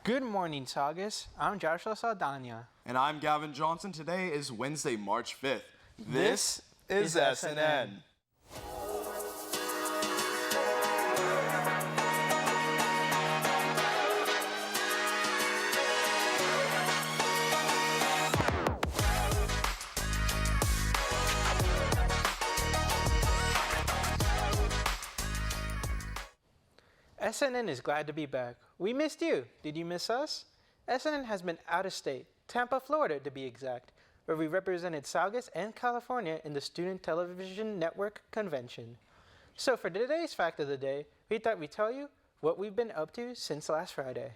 Good morning, Saugus. I'm Joshua Saldana. And I'm Gavin Johnson. Today is Wednesday, March 5th. This is SNN. SNN is glad to be back. We missed you. Did you miss us? SNN has been out of state, Tampa, Florida to be exact, where we represented Saugus and California in the Student Television Network Convention. So for today's fact of the day, we thought we'd tell you what we've been up to since last Friday.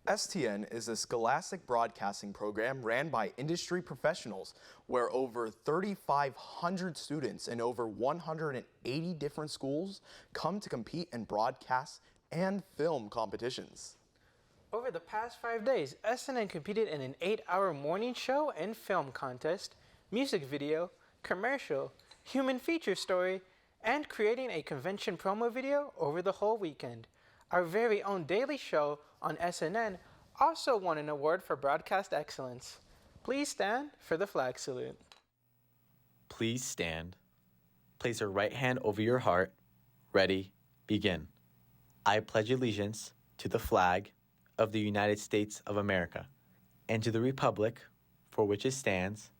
STN is a scholastic broadcasting program ran by industry professionals where over 3,500 students in over 180 different schools come to compete in broadcast and film competitions. Over the past 5 days, SNN competed in an 8-hour morning show and film contest, music video, commercial, human feature story, and creating a convention promo video over the whole weekend. Our very own daily show on SNN also won an award for broadcast excellence. Please stand for the flag salute. Please stand. Place your right hand over your heart. Ready, begin. I pledge allegiance to the flag of the United States of America and to the republic for which it stands,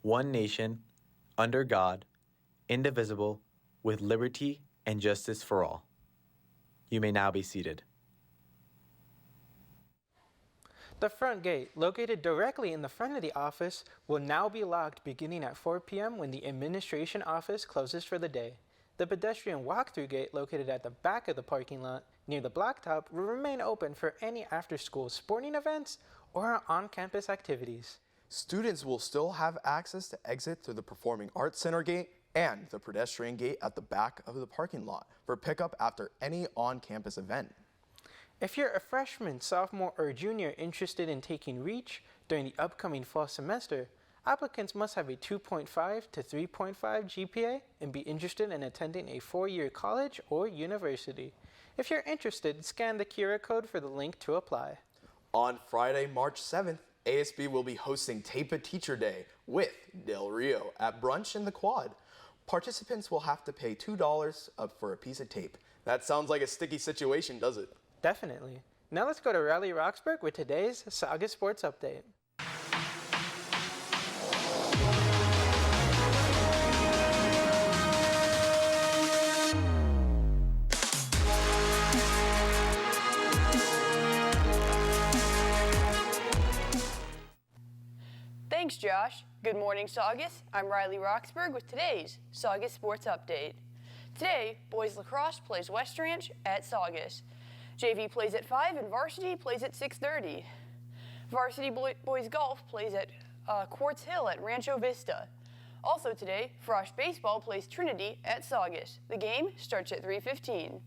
one nation, under God, indivisible, with liberty and justice for all. You may now be seated. The front gate, located directly in the front of the office, will now be locked beginning at 4 p.m. when the administration office closes for the day. The pedestrian walk-through gate, located at the back of the parking lot near the blacktop, will remain open for any after-school sporting events or on-campus activities. Students will still have access to exit through the Performing Arts Center gate and the pedestrian gate at the back of the parking lot for pickup after any on-campus event. If you're a freshman, sophomore, or junior interested in taking REACH during the upcoming fall semester, applicants must have a 2.5 to 3.5 GPA and be interested in attending a 4-year college or university. If you're interested, scan the QR code for the link to apply. On Friday, March 7th, ASB will be hosting Tape a Teacher Day with Del Rio at brunch in the Quad. Participants will have to pay $2 up for a piece of tape. That sounds like a sticky situation, does it? Definitely. Now let's go to Raleigh Roxburgh with today's Saugus Sports Update. Thanks, Josh. Good morning, Saugus. I'm Riley Roxburgh with today's Saugus Sports Update. Today, boys lacrosse plays West Ranch at Saugus. JV plays at 5 and varsity plays at 6:30. Varsity boys golf plays at Quartz Hill at Rancho Vista. Also today, Frosh baseball plays Trinity at Saugus. The game starts at 3:15.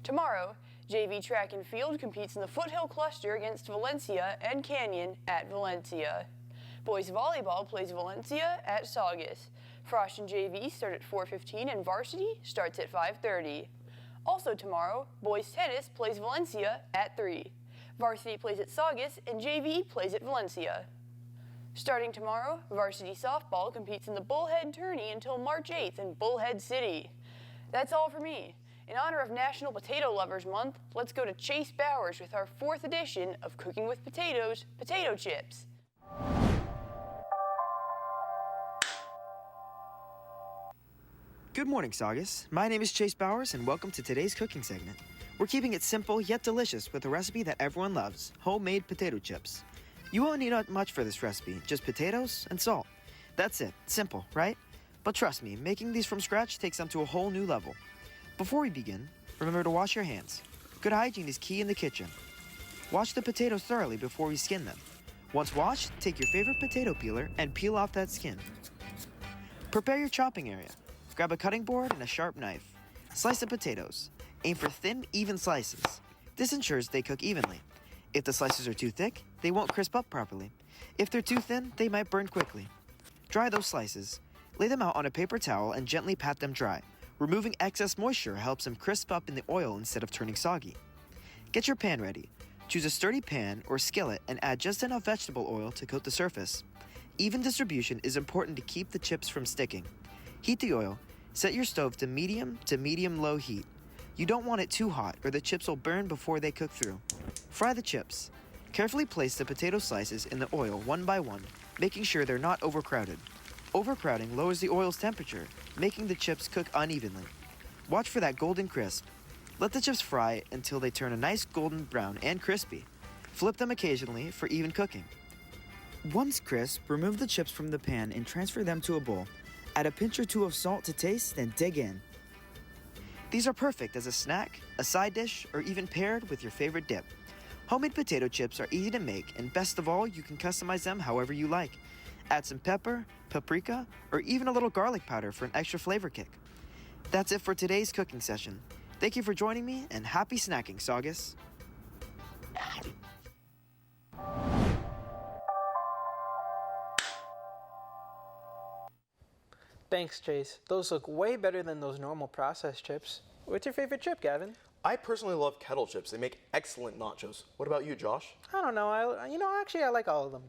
Tomorrow, JV track and field competes in the Foothill Cluster against Valencia and Canyon at Valencia. Boys volleyball plays Valencia at Saugus. Frosh and JV start at 4:15 and varsity starts at 5:30. Also tomorrow, boys tennis plays Valencia at 3. Varsity plays at Saugus and JV plays at Valencia. Starting tomorrow, varsity softball competes in the Bullhead Tourney until March 8th in Bullhead City. That's all for me. In honor of National Potato Lovers Month, let's go to Chase Bowers with our 4th edition of Cooking with Potatoes, Potato Chips. Good morning, Saugus. My name is Chase Bowers, and welcome to today's cooking segment. We're keeping it simple yet delicious with a recipe that everyone loves, homemade potato chips. You won't need much for this recipe, just potatoes and salt. That's it. Simple, right? But trust me, making these from scratch takes them to a whole new level. Before we begin, remember to wash your hands. Good hygiene is key in the kitchen. Wash the potatoes thoroughly before we skin them. Once washed, take your favorite potato peeler and peel off that skin. Prepare your chopping area. Grab a cutting board and a sharp knife. Slice the potatoes. Aim for thin, even slices. This ensures they cook evenly. If the slices are too thick, they won't crisp up properly. If they're too thin, they might burn quickly. Dry those slices. Lay them out on a paper towel and gently pat them dry. Removing excess moisture helps them crisp up in the oil instead of turning soggy. Get your pan ready. Choose a sturdy pan or skillet and add just enough vegetable oil to coat the surface. Even distribution is important to keep the chips from sticking. Heat the oil. Set your stove to medium-low heat. You don't want it too hot or the chips will burn before they cook through. Fry the chips. Carefully place the potato slices in the oil one by one, making sure they're not overcrowded. Overcrowding lowers the oil's temperature, making the chips cook unevenly. Watch for that golden crisp. Let the chips fry until they turn a nice golden brown and crispy. Flip them occasionally for even cooking. Once crisp, remove the chips from the pan and transfer them to a bowl. Add a pinch or two of salt to taste, then dig in. These are perfect as a snack, a side dish, or even paired with your favorite dip. Homemade potato chips are easy to make, and best of all, you can customize them however you like. Add some pepper, paprika, or even a little garlic powder for an extra flavor kick. That's it for today's cooking session. Thank you for joining me, and happy snacking, Saugus. Thanks, Chase. Those look way better than those normal processed chips. What's your favorite chip, Gavin? I personally love kettle chips. They make excellent nachos. What about you, Josh? I don't know. I like all of them.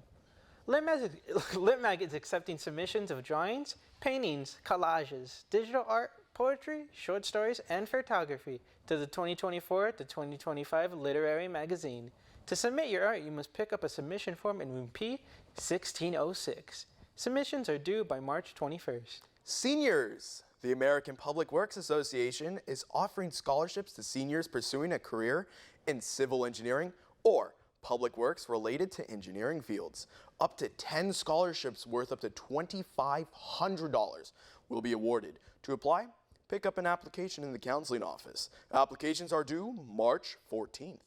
LitMag is accepting submissions of drawings, paintings, collages, digital art, poetry, short stories, and photography to the 2024 to 2025 Literary Magazine. To submit your art, you must pick up a submission form in room P 1606. Submissions are due by March 21st. Seniors! The American Public Works Association is offering scholarships to seniors pursuing a career in civil engineering or public works related to engineering fields. Up to 10 scholarships worth up to $2,500 will be awarded. To apply, pick up an application in the counseling office. Applications are due March 14th.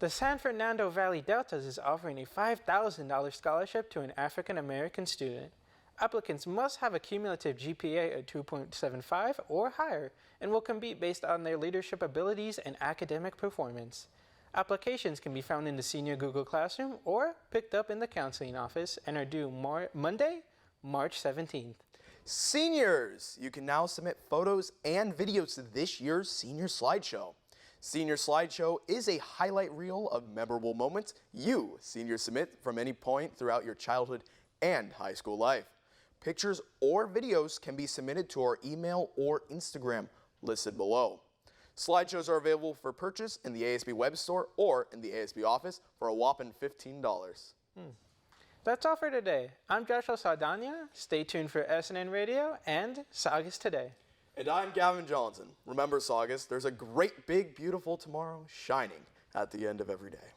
The San Fernando Valley Deltas is offering a $5,000 scholarship to an African American student. Applicants must have a cumulative GPA of 2.75 or higher and will compete based on their leadership abilities and academic performance. Applications can be found in the Senior Google Classroom or picked up in the counseling office and are due Monday, March 17th. Seniors! You can now submit photos and videos to this year's Senior Slideshow. Senior Slideshow is a highlight reel of memorable moments you seniors submit from any point throughout your childhood and high school life. Pictures or videos can be submitted to our email or Instagram listed below. Slideshows are available for purchase in the ASB web store or in the ASB office for a whopping $15. That's all for today. I'm Joshua Saldana. Stay tuned for SNN Radio and Saugus Today. And I'm Gavin Johnson. Remember, Saugus, there's a great, big, beautiful tomorrow shining at the end of every day.